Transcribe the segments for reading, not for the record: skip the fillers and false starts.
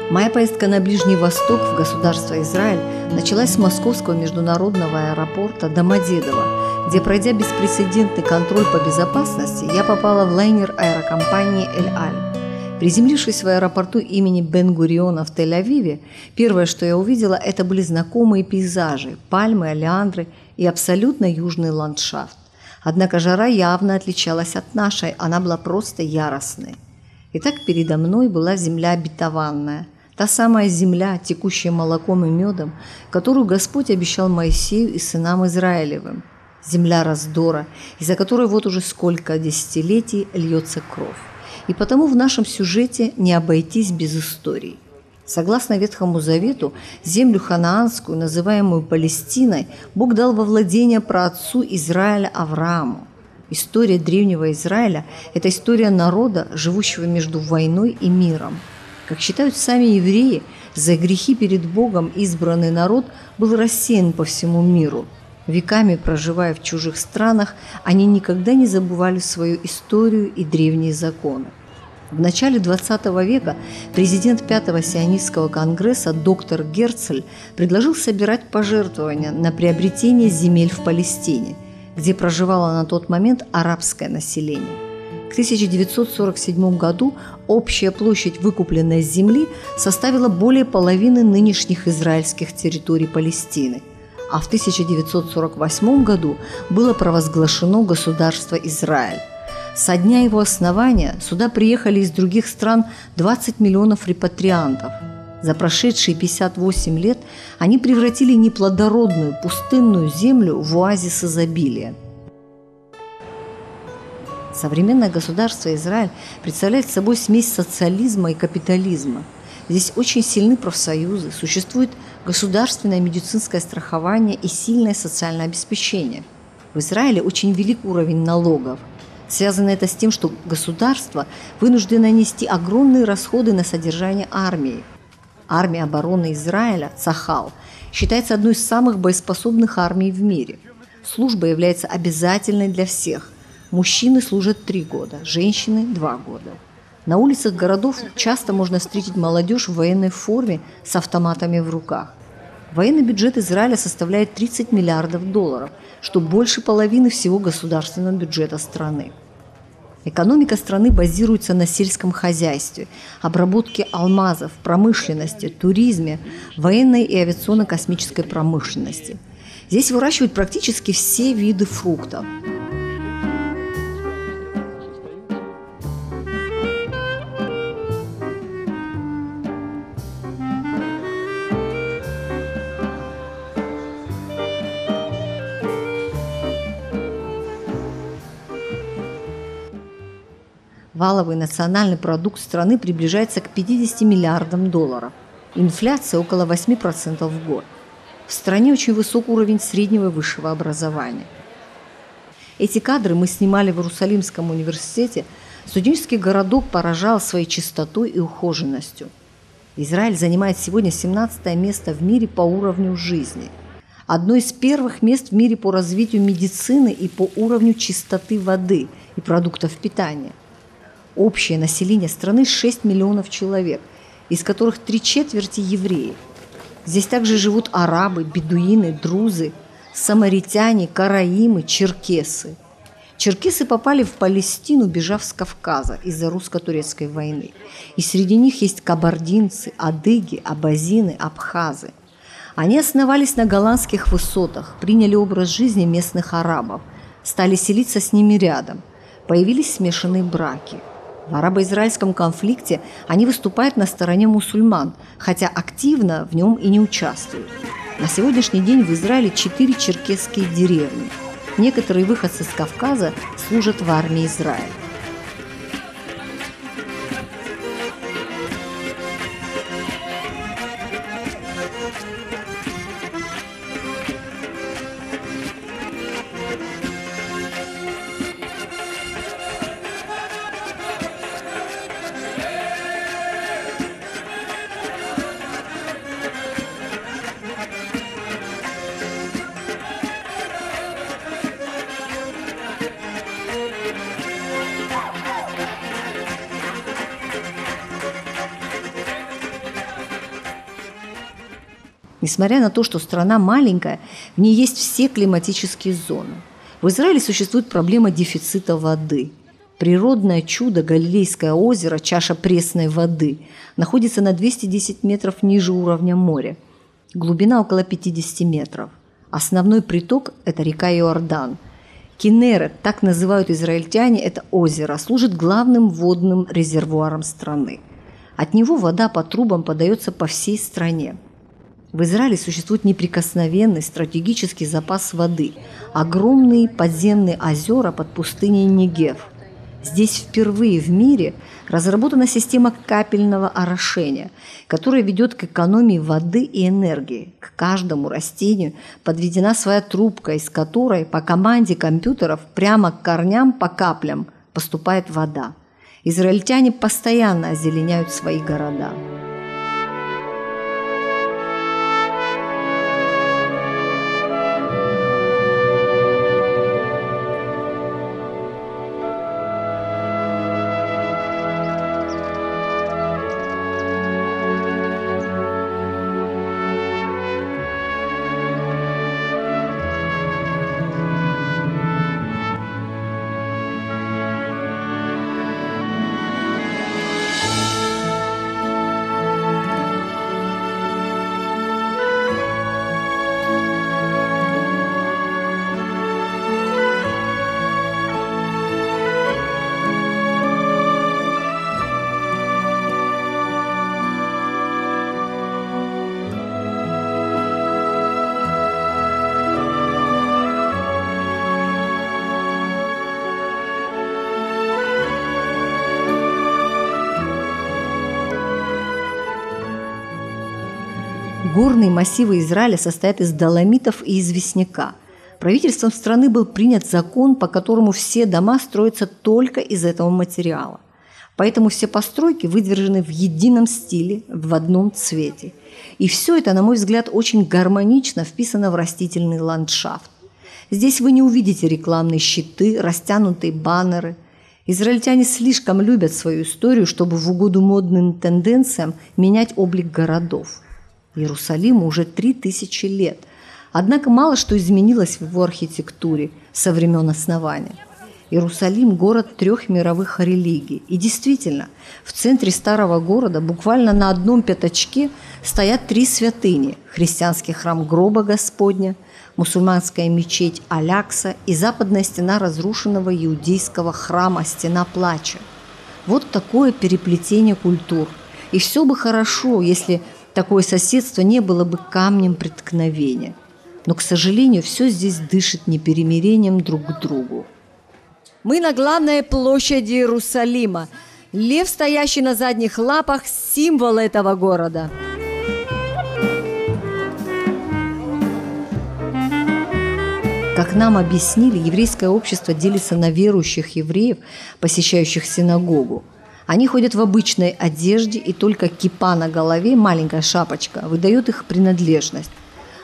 Моя поездка на Ближний Восток в государство Израиль началась с московского международного аэропорта Домодедово, где, пройдя беспрецедентный контроль по безопасности, я попала в лайнер аэрокомпании «Эль-Аль». Приземлившись в аэропорту имени Бен-Гуриона в Тель-Авиве, первое, что я увидела, это были знакомые пейзажи – пальмы, олеандры и абсолютно южный ландшафт. Однако жара явно отличалась от нашей, она была просто яростной. Итак, передо мной была земля обетованная, та самая земля, текущая молоком и медом, которую Господь обещал Моисею и сынам Израилевым. Земля раздора, из-за которой вот уже сколько десятилетий льется кровь. И потому в нашем сюжете не обойтись без историй. Согласно Ветхому Завету, землю ханаанскую, называемую Палестиной, Бог дал во владение праотцу Израиля Аврааму. История древнего Израиля – это история народа, живущего между войной и миром. Как считают сами евреи, за грехи перед Богом избранный народ был рассеян по всему миру. Веками проживая в чужих странах, они никогда не забывали свою историю и древние законы. В начале XX века президент Пятого сионистского конгресса доктор Герцль предложил собирать пожертвования на приобретение земель в Палестине, где проживало на тот момент арабское население. К 1947 году общая площадь выкупленной земли составила более половины нынешних израильских территорий Палестины, а в 1948 году было провозглашено государство Израиль. Со дня его основания сюда приехали из других стран 20 миллионов репатриантов. За прошедшие 58 лет они превратили неплодородную пустынную землю в оазис изобилия. Современное государство Израиль представляет собой смесь социализма и капитализма. Здесь очень сильны профсоюзы, существует государственное медицинское страхование и сильное социальное обеспечение. В Израиле очень велик уровень налогов. Связано это с тем, что государство вынуждено нести огромные расходы на содержание армии. Армия обороны Израиля, Цахал, считается одной из самых боеспособных армий в мире. Служба является обязательной для всех. Мужчины служат 3 года, женщины – 2 года. На улицах городов часто можно встретить молодежь в военной форме с автоматами в руках. Военный бюджет Израиля составляет 30 миллиардов долларов, что больше половины всего государственного бюджета страны. Экономика страны базируется на сельском хозяйстве, обработке алмазов, промышленности, туризме, военной и авиационно-космической промышленности. Здесь выращивают практически все виды фруктов. Валовый национальный продукт страны приближается к 50 миллиардам долларов. Инфляция около 8% в год. В стране очень высок уровень среднего и высшего образования. Эти кадры мы снимали в Иерусалимском университете. Студенческий городок поражал своей чистотой и ухоженностью. Израиль занимает сегодня 17 место в мире по уровню жизни. Одно из первых мест в мире по развитию медицины и по уровню чистоты воды и продуктов питания. Общее население страны 6 миллионов человек, из которых 3/4 евреи. Здесь также живут арабы, бедуины, друзы, самаритяне, караимы, черкесы. Черкесы попали в Палестину, бежав с Кавказа из-за русско-турецкой войны. И среди них есть кабардинцы, адыги, абазины, абхазы. Они основались на голландских высотах, приняли образ жизни местных арабов, стали селиться с ними рядом. Появились смешанные браки. В арабо-израильском конфликте они выступают на стороне мусульман, хотя активно в нем и не участвуют. На сегодняшний день в Израиле 4 черкесские деревни. Некоторые выходцы с Кавказа служат в армии Израиля. Несмотря на то, что страна маленькая, в ней есть все климатические зоны. В Израиле существует проблема дефицита воды. Природное чудо Галилейское озеро, чаша пресной воды, находится на 210 метров ниже уровня моря. Глубина около 50 метров. Основной приток – это река Иордан. Кинерет, так называют израильтяне это озеро, служит главным водным резервуаром страны. От него вода по трубам подается по всей стране. В Израиле существует неприкосновенный стратегический запас воды – огромные подземные озера под пустыней Негев. Здесь впервые в мире разработана система капельного орошения, которая ведет к экономии воды и энергии. К каждому растению подведена своя трубка, из которой по команде компьютеров прямо к корням по каплям поступает вода. Израильтяне постоянно озеленяют свои города. Горные массивы Израиля состоят из доломитов и известняка. Правительством страны был принят закон, по которому все дома строятся только из этого материала. Поэтому все постройки выдержаны в едином стиле, в одном цвете. И все это, на мой взгляд, очень гармонично вписано в растительный ландшафт. Здесь вы не увидите рекламные щиты, растянутые баннеры. Израильтяне слишком любят свою историю, чтобы в угоду модным тенденциям менять облик городов. Иерусалиму уже 3000 лет, однако мало что изменилось в его архитектуре со времен основания. Иерусалим – город 3 мировых религий. И действительно, в центре старого города буквально на одном пятачке стоят 3 святыни – христианский храм Гроба Господня, мусульманская мечеть Алякса и западная стена разрушенного иудейского храма Стена Плача. Вот такое переплетение культур. И все бы хорошо, если такое соседство не было бы камнем преткновения. Но, к сожалению, все здесь дышит непримирением друг к другу. Мы на главной площади Иерусалима. Лев, стоящий на задних лапах, символ этого города. Как нам объяснили, еврейское общество делится на верующих евреев, посещающих синагогу. Они ходят в обычной одежде, и только кипа на голове, маленькая шапочка, выдает их принадлежность.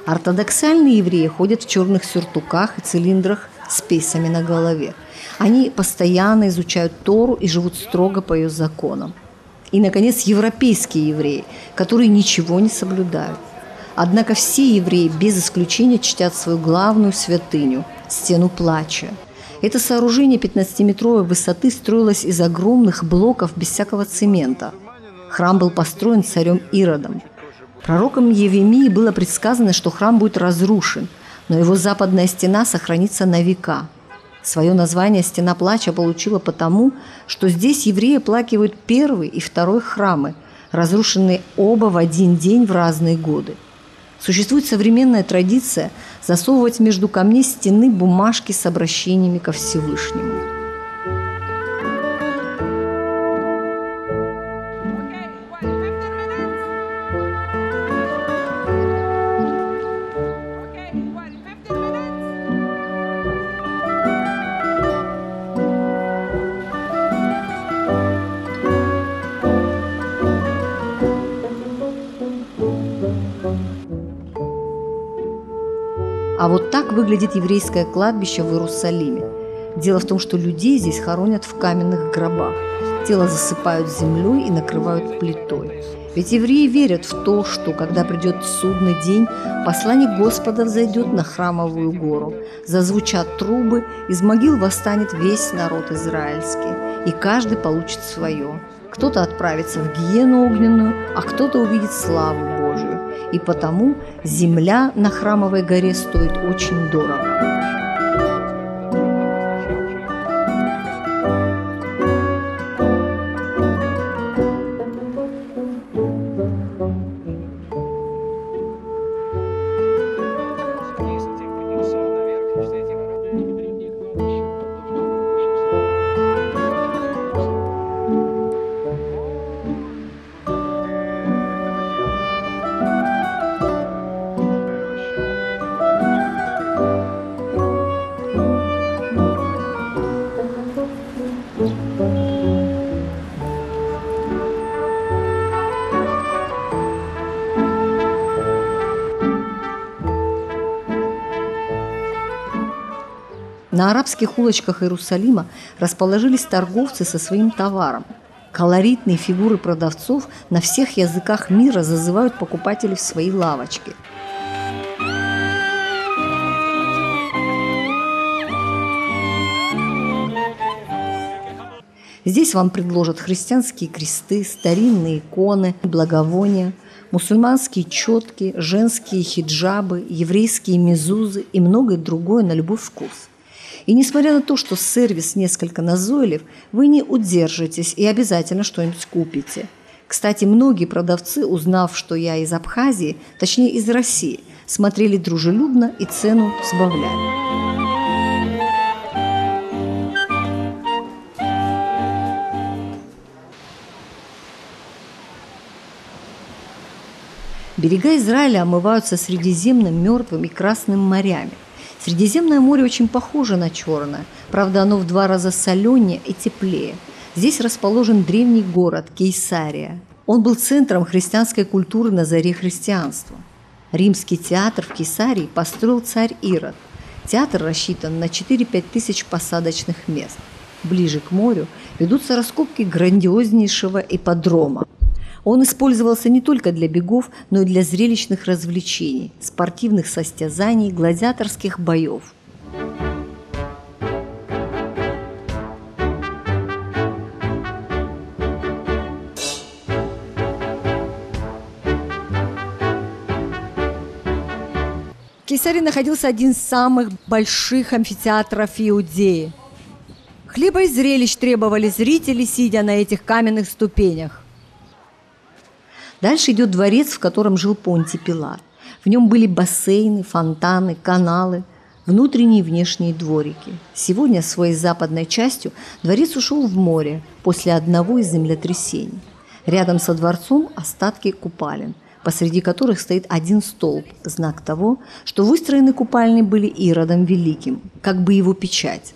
Ортодоксальные евреи ходят в черных сюртуках и цилиндрах с пейсами на голове. Они постоянно изучают Тору и живут строго по ее законам. И, наконец, европейские евреи, которые ничего не соблюдают. Однако все евреи без исключения чтят свою главную святыню – Стену Плача. Это сооружение 15-метровой высоты строилось из огромных блоков без всякого цемента. Храм был построен царем Иродом. Пророком Иеремии было предсказано, что храм будет разрушен, но его западная стена сохранится на века. Свое название «Стена Плача» получила потому, что здесь евреи оплакивают первый и второй храмы, разрушенные оба в один день в разные годы. Существует современная традиция засовывать между камней стены бумажки с обращениями ко Всевышнему. А вот так выглядит еврейское кладбище в Иерусалиме. Дело в том, что людей здесь хоронят в каменных гробах. Тело засыпают землей и накрывают плитой. Ведь евреи верят в то, что, когда придет судный день, посланник Господа взойдет на храмовую гору, зазвучат трубы, из могил восстанет весь народ израильский, и каждый получит свое. Кто-то отправится в гиену огненную, а кто-то увидит славу Божию. И потому земля на храмовой горе стоит очень дорого. На арабских улочках Иерусалима расположились торговцы со своим товаром. Колоритные фигуры продавцов на всех языках мира зазывают покупателей в свои лавочки. Здесь вам предложат христианские кресты, старинные иконы, благовония, мусульманские четки, женские хиджабы, еврейские мезузы и многое другое на любой вкус. И несмотря на то, что сервис несколько назойлив, вы не удержитесь и обязательно что-нибудь купите. Кстати, многие продавцы, узнав, что я из Абхазии, точнее из России, смотрели дружелюбно и цену сбавляли. Берега Израиля омываются Средиземным, Мертвым и Красным морями. Средиземное море очень похоже на Черное, правда, оно в 2 раза соленее и теплее. Здесь расположен древний город Кейсария. Он был центром христианской культуры на заре христианства. Римский театр в Кейсарии построил царь Ирод. Театр рассчитан на 4-5 тысяч посадочных мест. Ближе к морю ведутся раскопки грандиознейшего ипподрома. Он использовался не только для бегов, но и для зрелищных развлечений, спортивных состязаний, гладиаторских боев. В Кейсарии находился один из самых больших амфитеатров Иудеи. Хлеба и зрелищ требовали зрители, сидя на этих каменных ступенях. Дальше идет дворец, в котором жил Понтий Пилат. В нем были бассейны, фонтаны, каналы, внутренние и внешние дворики. Сегодня своей западной частью дворец ушел в море после одного из землетрясений. Рядом со дворцом остатки купалин, посреди которых стоит один столб, знак того, что выстроены купальни были Иродом Великим, как бы его печать.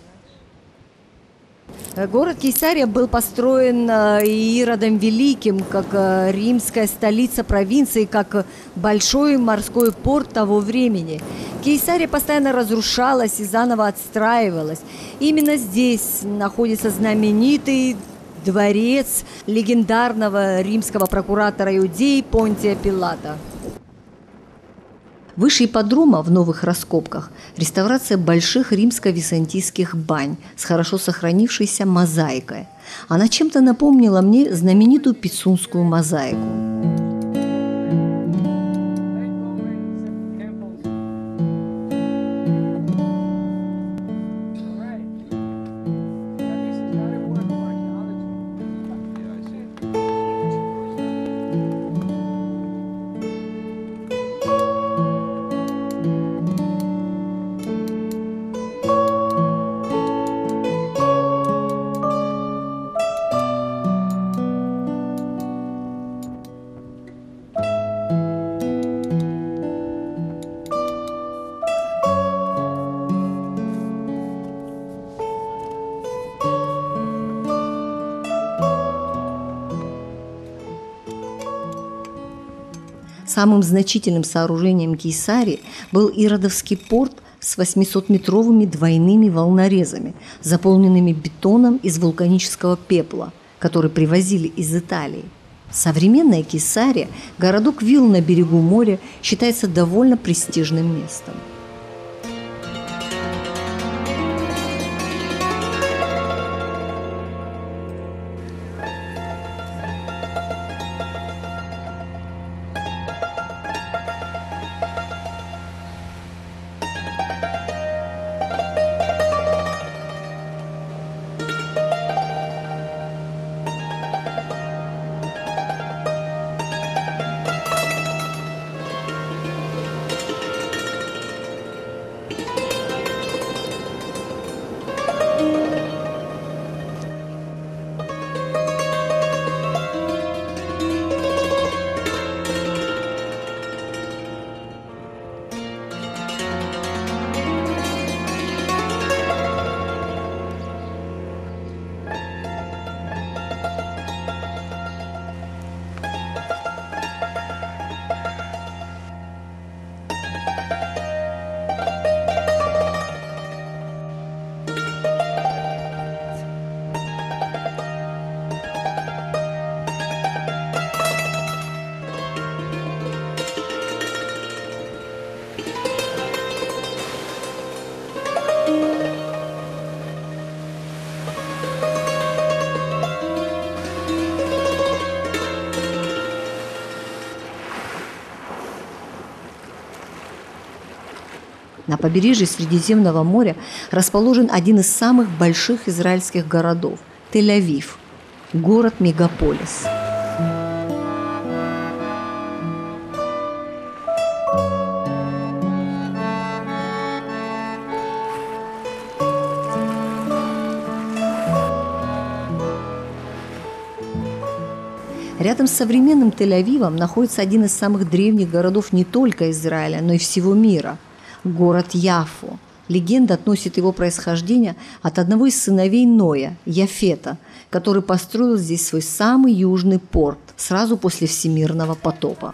Город Кейсария был построен Иродом Великим, как римская столица провинции, как большой морской порт того времени. Кейсария постоянно разрушалась и заново отстраивалась. Именно здесь находится знаменитый дворец легендарного римского прокуратора Иудеи Понтия Пилата. Выше ипподрома в новых раскопках реставрация больших римско-византийских бань с хорошо сохранившейся мозаикой. Она чем-то напомнила мне знаменитую пицунскую мозаику. Самым значительным сооружением Кейсарии был Иродовский порт с 800-метровыми двойными волнорезами, заполненными бетоном из вулканического пепла, который привозили из Италии. Современная Кесария, городок вилл на берегу моря, считается довольно престижным местом. На побережье Средиземного моря расположен один из самых больших израильских городов – Тель-Авив, город-мегаполис. Рядом с современным Тель-Авивом находится один из самых древних городов не только Израиля, но и всего мира – город Яффо. Легенда относит его происхождение от одного из сыновей Ноя, Яфета, который построил здесь свой самый южный порт сразу после всемирного потопа.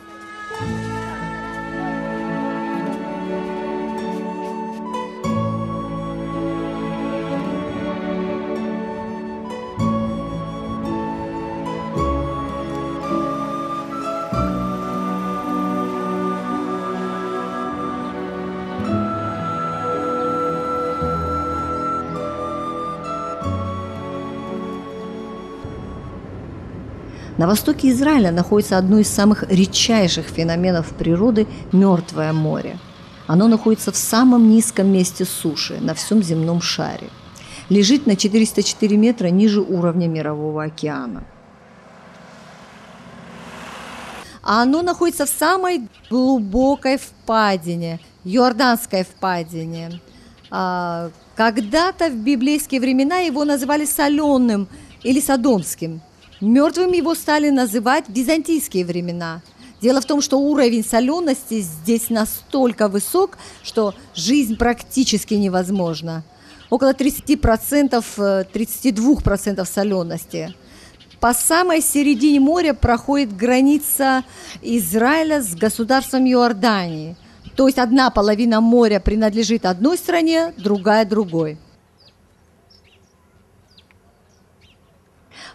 На востоке Израиля находится одно из самых редчайших феноменов природы – Мертвое море. Оно находится в самом низком месте суши на всем земном шаре. Лежит на 404 метра ниже уровня Мирового океана. А оно находится в самой глубокой впадине, Иорданской впадине. Когда-то в библейские времена его называли соленым или содомским. Мертвым его стали называть в византийские времена. Дело в том, что уровень солености здесь настолько высок, что жизнь практически невозможна. Около 30%, 32% солености. По самой середине моря проходит граница Израиля с государством Иордании. То есть одна половина моря принадлежит одной стране, другая – другой.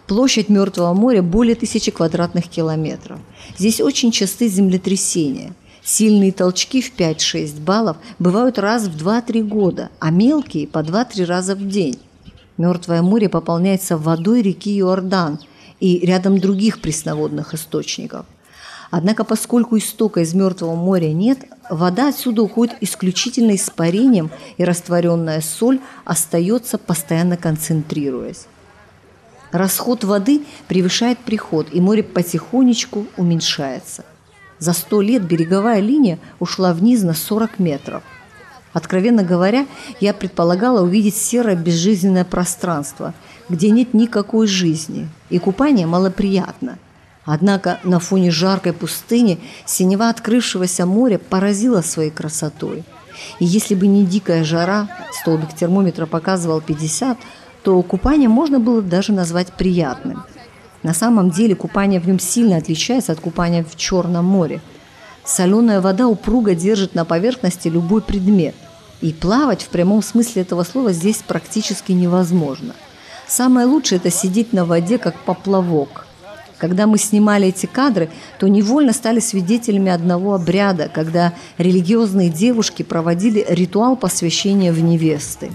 Площадь Мертвого моря более 1000 квадратных километров. Здесь очень часты землетрясения. Сильные толчки в 5-6 баллов бывают раз в 2-3 года, а мелкие по 2-3 раза в день. Мертвое море пополняется водой реки Иордан и рядом других пресноводных источников. Однако, поскольку истока из Мертвого моря нет, вода отсюда уходит исключительно испарением, и растворенная соль остается, постоянно концентрируясь. Расход воды превышает приход, и море потихонечку уменьшается. За 100 лет береговая линия ушла вниз на 40 метров. Откровенно говоря, я предполагала увидеть серое безжизненное пространство, где нет никакой жизни, и купание малоприятно. Однако на фоне жаркой пустыни синева открывшегося моря поразила своей красотой. И если бы не дикая жара, столбик термометра показывал 50, то купание можно было даже назвать приятным. На самом деле купание в нем сильно отличается от купания в Черном море. Соленая вода упруго держит на поверхности любой предмет, и плавать в прямом смысле этого слова здесь практически невозможно. Самое лучшее – это сидеть на воде, как поплавок. Когда мы снимали эти кадры, то невольно стали свидетелями одного обряда, когда религиозные девушки проводили ритуал посвящения в невесты.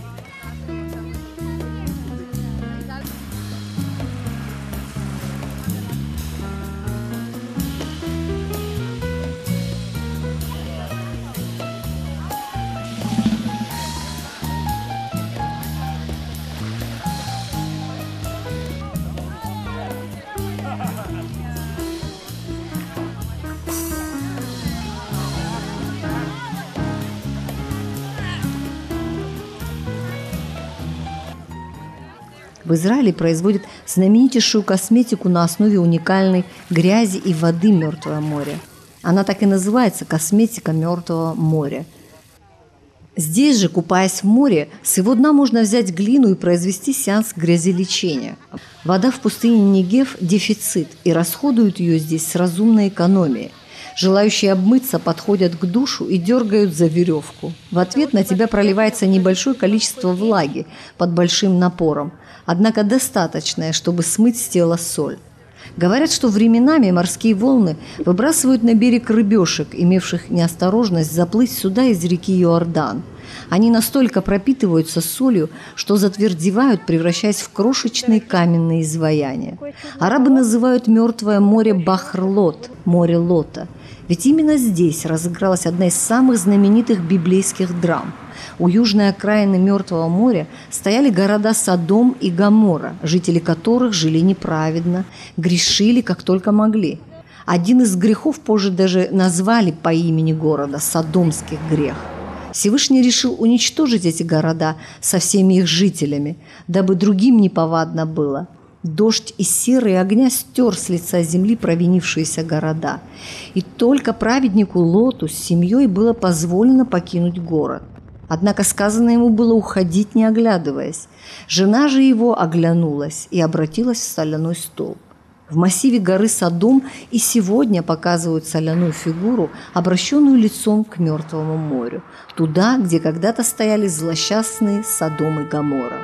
В Израиле производят знаменитейшую косметику на основе уникальной грязи и воды Мертвого моря. Она так и называется – косметика Мертвого моря. Здесь же, купаясь в море, с его дна можно взять глину и произвести сеанс грязелечения. Вода в пустыне Негев – дефицит, и расходуют ее здесь с разумной экономией. Желающие обмыться подходят к душу и дергают за веревку. В ответ на тебя проливается небольшое количество влаги под большим напором, однако достаточное, чтобы смыть с тела соль. Говорят, что временами морские волны выбрасывают на берег рыбешек, имевших неосторожность заплыть сюда из реки Иордан. Они настолько пропитываются солью, что затвердевают, превращаясь в крошечные каменные изваяния. Арабы называют Мертвое море Бахр-Лот, море Лота. Ведь именно здесь разыгралась одна из самых знаменитых библейских драм. У южной окраины Мертвого моря стояли города Содом и Гоморра, жители которых жили неправедно, грешили как только могли. Один из грехов позже даже назвали по имени города – Содомский грех. Всевышний решил уничтожить эти города со всеми их жителями, дабы другим неповадно было. Дождь из серы и огня стер с лица земли провинившиеся города. И только праведнику Лоту с семьей было позволено покинуть город. Однако сказано ему было уходить, не оглядываясь. Жена же его оглянулась и обратилась в соляной столб. В массиве горы Содом и сегодня показывают соляную фигуру, обращенную лицом к Мертвому морю, туда, где когда-то стояли злосчастные Содом и Гоморра.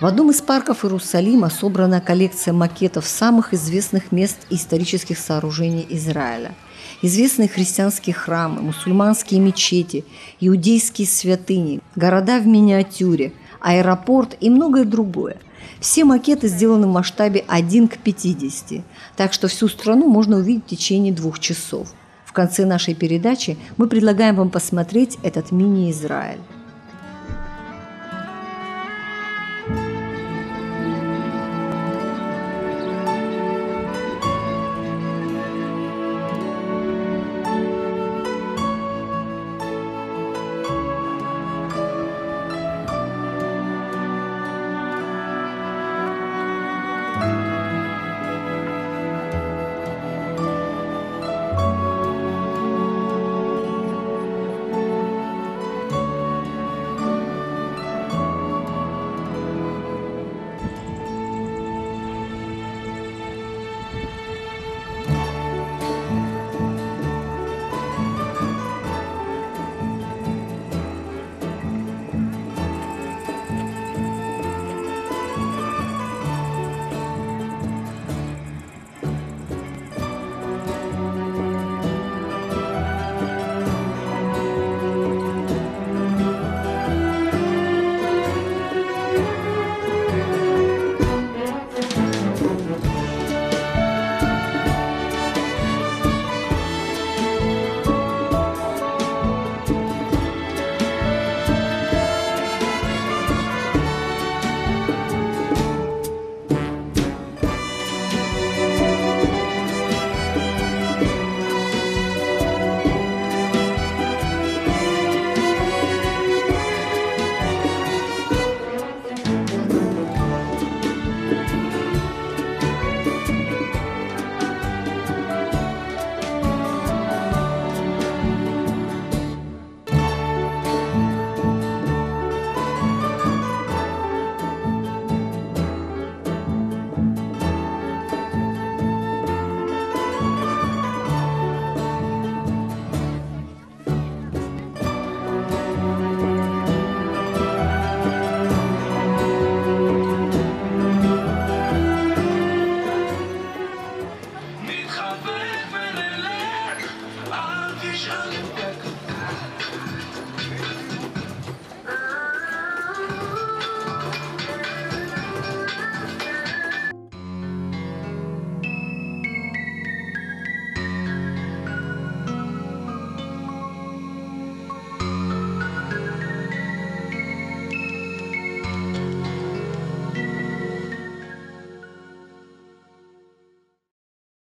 В одном из парков Иерусалима собрана коллекция макетов самых известных мест и исторических сооружений Израиля. Известные христианские храмы, мусульманские мечети, иудейские святыни, города в миниатюре, аэропорт и многое другое. Все макеты сделаны в масштабе 1:50, так что всю страну можно увидеть в течение 2 часов. В конце нашей передачи мы предлагаем вам посмотреть этот мини-Израиль.